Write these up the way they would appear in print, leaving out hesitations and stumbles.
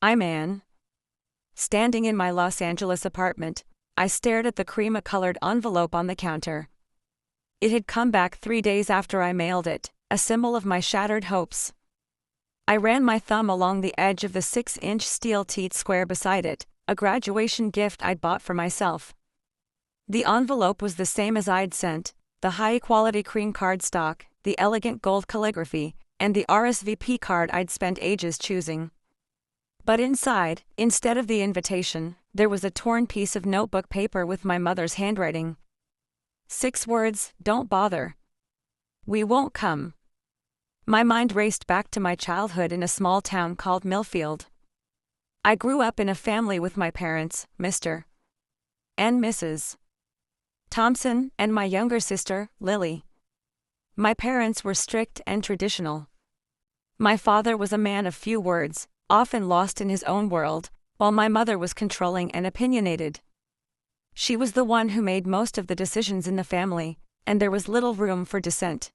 I'm Anne. Standing in my Los Angeles apartment, I stared at the crema-colored envelope on the counter. It had come back 3 days after I mailed it, a symbol of my shattered hopes. I ran my thumb along the edge of the 6-inch steel teat square beside it, a graduation gift I'd bought for myself. The envelope was the same as I'd sent, the high-quality cream cardstock, the elegant gold calligraphy, and the RSVP card I'd spent ages choosing. But inside, instead of the invitation, there was a torn piece of notebook paper with my mother's handwriting. 6 words, "Don't bother. We won't come." My mind raced back to my childhood in a small town called Millfield. I grew up in a family with my parents, Mr. and Mrs. Thompson, and my younger sister, Lily. My parents were strict and traditional. My father was a man of few words, often lost in his own world, while my mother was controlling and opinionated. She was the one who made most of the decisions in the family, and there was little room for dissent.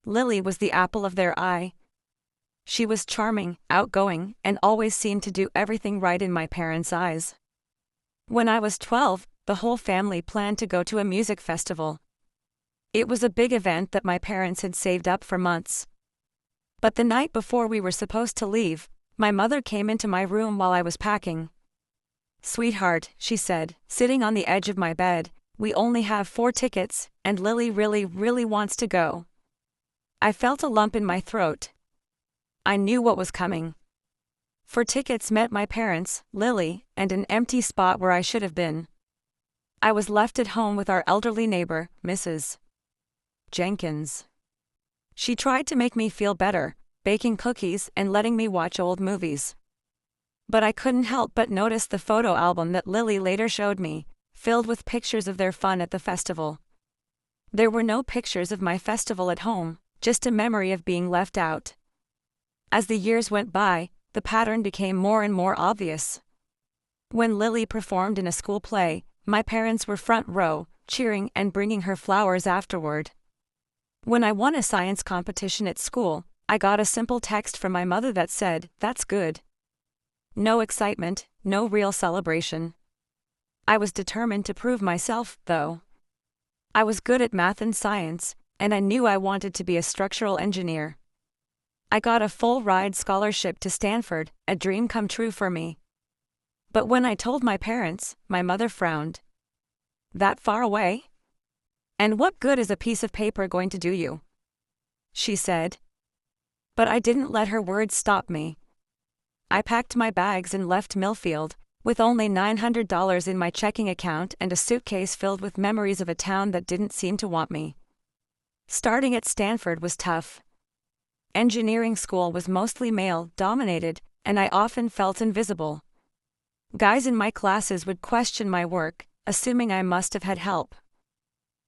Lily was the apple of their eye. She was charming, outgoing, and always seemed to do everything right in my parents' eyes. When I was 12, the whole family planned to go to a music festival. It was a big event that my parents had saved up for months. But the night before we were supposed to leave, my mother came into my room while I was packing. "Sweetheart," she said, sitting on the edge of my bed, "we only have 4 tickets, and Lily really wants to go." I felt a lump in my throat. I knew what was coming. 4 tickets meant my parents, Lily, and an empty spot where I should have been. I was left at home with our elderly neighbor, Mrs. Jenkins. She tried to make me feel better, baking cookies and letting me watch old movies. But I couldn't help but notice the photo album that Lily later showed me, filled with pictures of their fun at the festival. There were no pictures of my festival at home, just a memory of being left out. As the years went by, the pattern became more and more obvious. When Lily performed in a school play, my parents were front row, cheering and bringing her flowers afterward. When I won a science competition at school, I got a simple text from my mother that said, "That's good." No excitement, no real celebration. I was determined to prove myself, though. I was good at math and science, and I knew I wanted to be a structural engineer. I got a full-ride scholarship to Stanford, a dream come true for me. But when I told my parents, my mother frowned. "That far away? And what good is a piece of paper going to do you?" she said. But I didn't let her words stop me. I packed my bags and left Millfield, with only $900 in my checking account and a suitcase filled with memories of a town that didn't seem to want me. Starting at Stanford was tough. Engineering school was mostly male-dominated, and I often felt invisible. Guys in my classes would question my work, assuming I must have had help.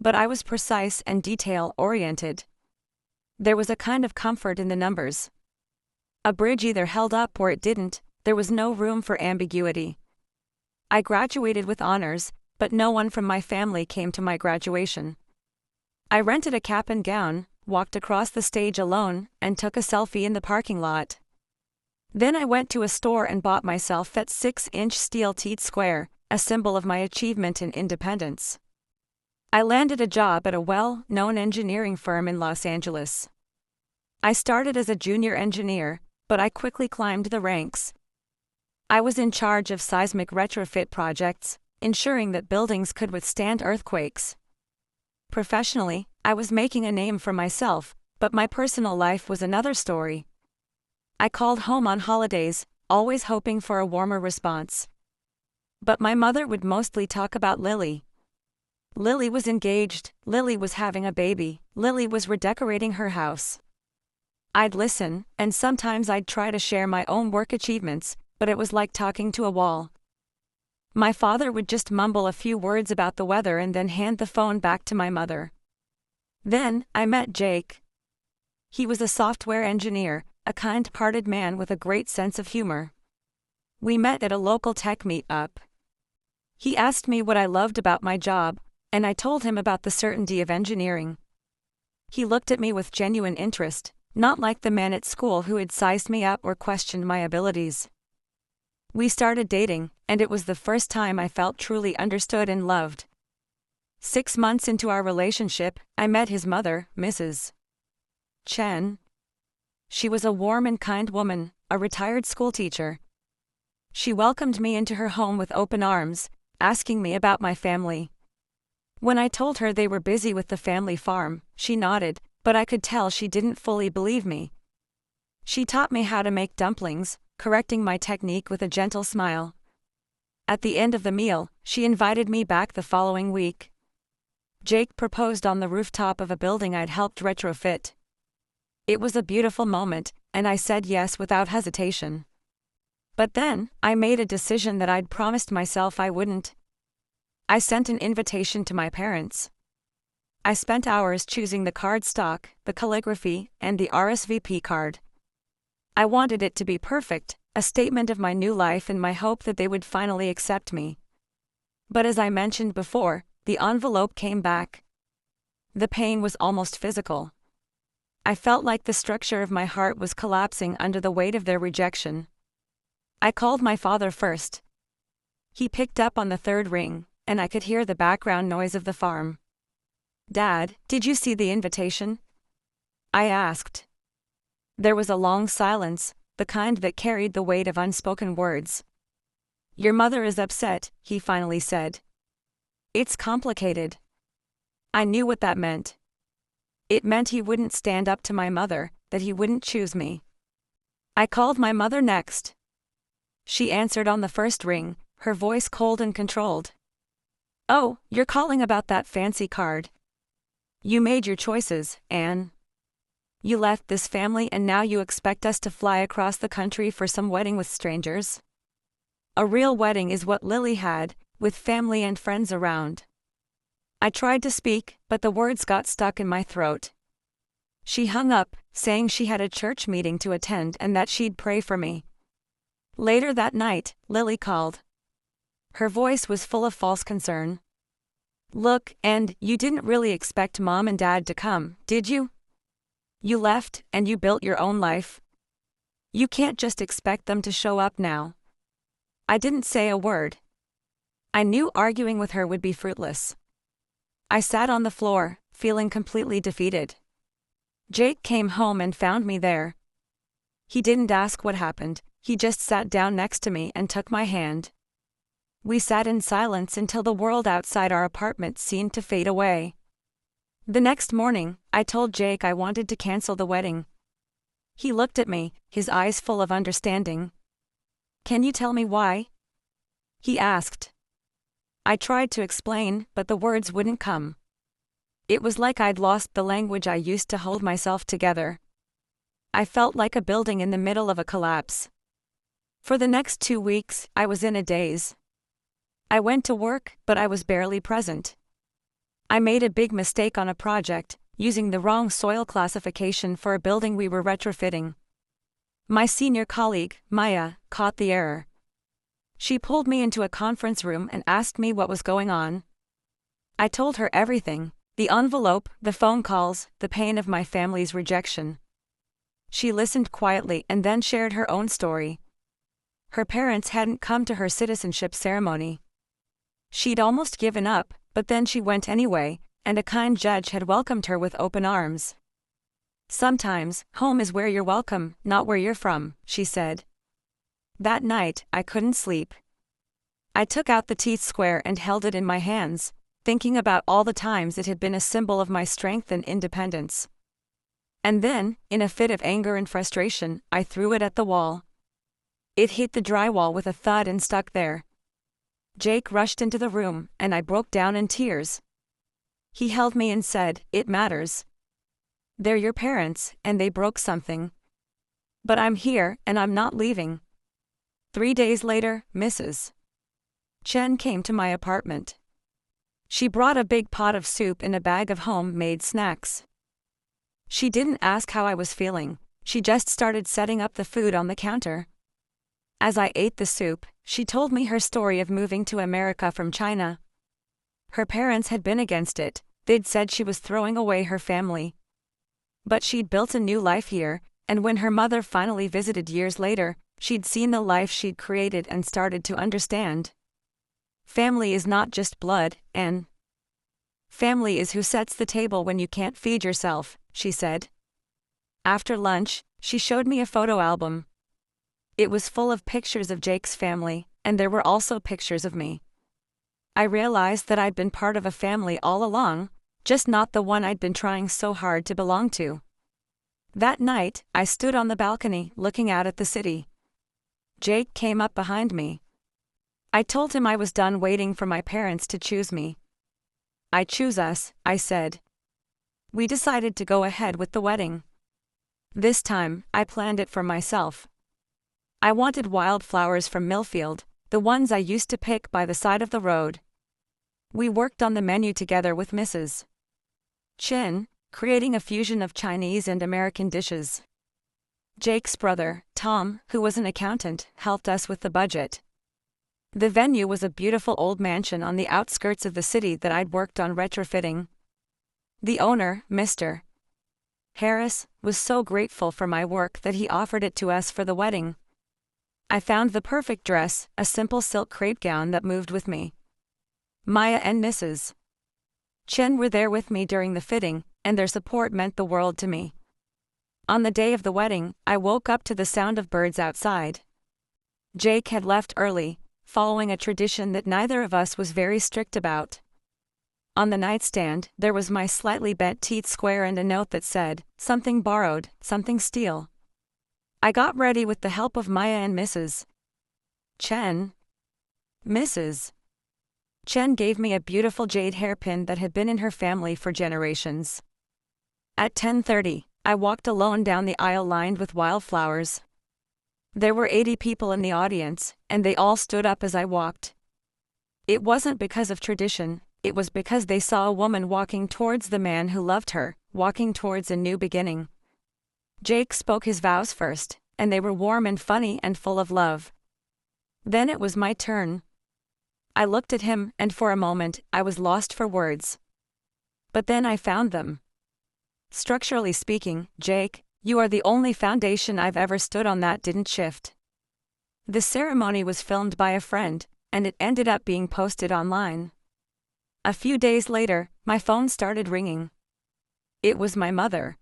But I was precise and detail-oriented. There was a kind of comfort in the numbers. A bridge either held up or it didn't, there was no room for ambiguity. I graduated with honors, but no one from my family came to my graduation. I rented a cap and gown, walked across the stage alone, and took a selfie in the parking lot. Then I went to a store and bought myself that 6-inch steel teat square, a symbol of my achievement and independence. I landed a job at a well-known engineering firm in Los Angeles. I started as a junior engineer, but I quickly climbed the ranks. I was in charge of seismic retrofit projects, ensuring that buildings could withstand earthquakes. Professionally, I was making a name for myself, but my personal life was another story. I called home on holidays, always hoping for a warmer response. But my mother would mostly talk about Lily. Lily was engaged, Lily was having a baby, Lily was redecorating her house. I'd listen, and sometimes I'd try to share my own work achievements, but it was like talking to a wall. My father would just mumble a few words about the weather and then hand the phone back to my mother. Then, I met Jake. He was a software engineer, a kind-hearted man with a great sense of humor. We met at a local tech meet-up. He asked me what I loved about my job, and I told him about the certainty of engineering. He looked at me with genuine interest, not like the man at school who had sized me up or questioned my abilities. We started dating, and it was the first time I felt truly understood and loved. 6 months into our relationship, I met his mother, Mrs. Chen. She was a warm and kind woman, a retired schoolteacher. She welcomed me into her home with open arms, asking me about my family. When I told her they were busy with the family farm, she nodded, but I could tell she didn't fully believe me. She taught me how to make dumplings, correcting my technique with a gentle smile. At the end of the meal, she invited me back the following week. Jake proposed on the rooftop of a building I'd helped retrofit. It was a beautiful moment, and I said yes without hesitation. But then, I made a decision that I'd promised myself I wouldn't. I sent an invitation to my parents. I spent hours choosing the cardstock, the calligraphy, and the RSVP card. I wanted it to be perfect, a statement of my new life and my hope that they would finally accept me. But as I mentioned before, the envelope came back. The pain was almost physical. I felt like the structure of my heart was collapsing under the weight of their rejection. I called my father first. He picked up on the third ring, and I could hear the background noise of the farm. "Dad, did you see the invitation?" I asked. There was a long silence, the kind that carried the weight of unspoken words. "Your mother is upset," he finally said. "It's complicated." I knew what that meant. It meant he wouldn't stand up to my mother, that he wouldn't choose me. I called my mother next. She answered on the first ring, her voice cold and controlled. "Oh, you're calling about that fancy card. You made your choices, Anne. You left this family and now you expect us to fly across the country for some wedding with strangers? A real wedding is what Lily had, with family and friends around." I tried to speak, but the words got stuck in my throat. She hung up, saying she had a church meeting to attend and that she'd pray for me. Later that night, Lily called. Her voice was full of false concern. "Look, and you didn't really expect Mom and Dad to come, did you? You left, and you built your own life. You can't just expect them to show up now." I didn't say a word. I knew arguing with her would be fruitless. I sat on the floor, feeling completely defeated. Jake came home and found me there. He didn't ask what happened, he just sat down next to me and took my hand. We sat in silence until the world outside our apartment seemed to fade away. The next morning, I told Jake I wanted to cancel the wedding. He looked at me, his eyes full of understanding. "Can you tell me why?" he asked. I tried to explain, but the words wouldn't come. It was like I'd lost the language I used to hold myself together. I felt like a building in the middle of a collapse. For the next 2 weeks, I was in a daze. I went to work, but I was barely present. I made a big mistake on a project, using the wrong soil classification for a building we were retrofitting. My senior colleague, Maya, caught the error. She pulled me into a conference room and asked me what was going on. I told her everything, the envelope, the phone calls, the pain of my family's rejection. She listened quietly and then shared her own story. Her parents hadn't come to her citizenship ceremony. She'd almost given up, but then she went anyway, and a kind judge had welcomed her with open arms. "Sometimes, home is where you're welcome, not where you're from," she said. That night, I couldn't sleep. I took out the teeth square and held it in my hands, thinking about all the times it had been a symbol of my strength and independence. And then, in a fit of anger and frustration, I threw it at the wall. It hit the drywall with a thud and stuck there. Jake rushed into the room, and I broke down in tears. He held me and said, "It matters. They're your parents, and they broke something. But I'm here, and I'm not leaving." 3 days later, Mrs. Chen came to my apartment. She brought a big pot of soup and a bag of home-made snacks. She didn't ask how I was feeling, she just started setting up the food on the counter. As I ate the soup, she told me her story of moving to America from China. Her parents had been against it, they'd said she was throwing away her family. But she'd built a new life here, and when her mother finally visited years later, She'd seen the life she'd created and started to understand. Family is not just blood, and family is who sets the table when you can't feed yourself, she said. After lunch, she showed me a photo album. It was full of pictures of Jake's family, and there were also pictures of me. I realized that I'd been part of a family all along, just not the one I'd been trying so hard to belong to. That night, I stood on the balcony, looking out at the city. Jake came up behind me. I told him I was done waiting for my parents to choose me. I choose us, I said. We decided to go ahead with the wedding. This time, I planned it for myself. I wanted wildflowers from Millfield, the ones I used to pick by the side of the road. We worked on the menu together with Mrs. Chin, creating a fusion of Chinese and American dishes. Jake's brother, Tom, who was an accountant, helped us with the budget. The venue was a beautiful old mansion on the outskirts of the city that I'd worked on retrofitting. The owner, Mr. Harris, was so grateful for my work that he offered it to us for the wedding. I found the perfect dress, a simple silk crepe gown that moved with me. Maya and Mrs. Chen were there with me during the fitting, and their support meant the world to me. On the day of the wedding, I woke up to the sound of birds outside. Jake had left early, following a tradition that neither of us was very strict about. On the nightstand, there was my slightly bent teeth square and a note that said, "Something borrowed, something steal." I got ready with the help of Maya and Mrs. Chen. Mrs. Chen gave me a beautiful jade hairpin that had been in her family for generations. At 10:30, I walked alone down the aisle lined with wildflowers. There were 80 people in the audience, and they all stood up as I walked. It wasn't because of tradition, it was because they saw a woman walking towards the man who loved her, walking towards a new beginning. Jake spoke his vows first, and they were warm and funny and full of love. Then it was my turn. I looked at him, and for a moment, I was lost for words. But then I found them. Structurally speaking, Jake, you are the only foundation I've ever stood on that didn't shift. The ceremony was filmed by a friend, and it ended up being posted online. A few days later, my phone started ringing. It was my mother.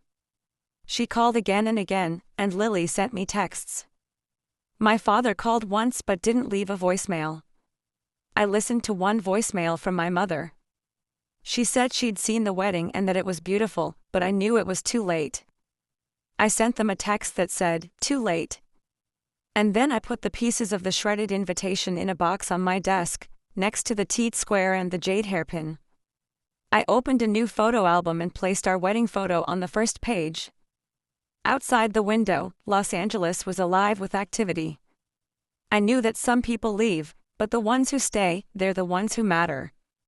She called again and again, and Lily sent me texts. My father called once but didn't leave a voicemail. I listened to one voicemail from my mother. She said she'd seen the wedding and that it was beautiful, but I knew it was too late. I sent them a text that said, "Too late." And then I put the pieces of the shredded invitation in a box on my desk, next to the teat square and the jade hairpin. I opened a new photo album and placed our wedding photo on the first page. Outside the window, Los Angeles was alive with activity. I knew that some people leave, but the ones who stay, they're the ones who matter.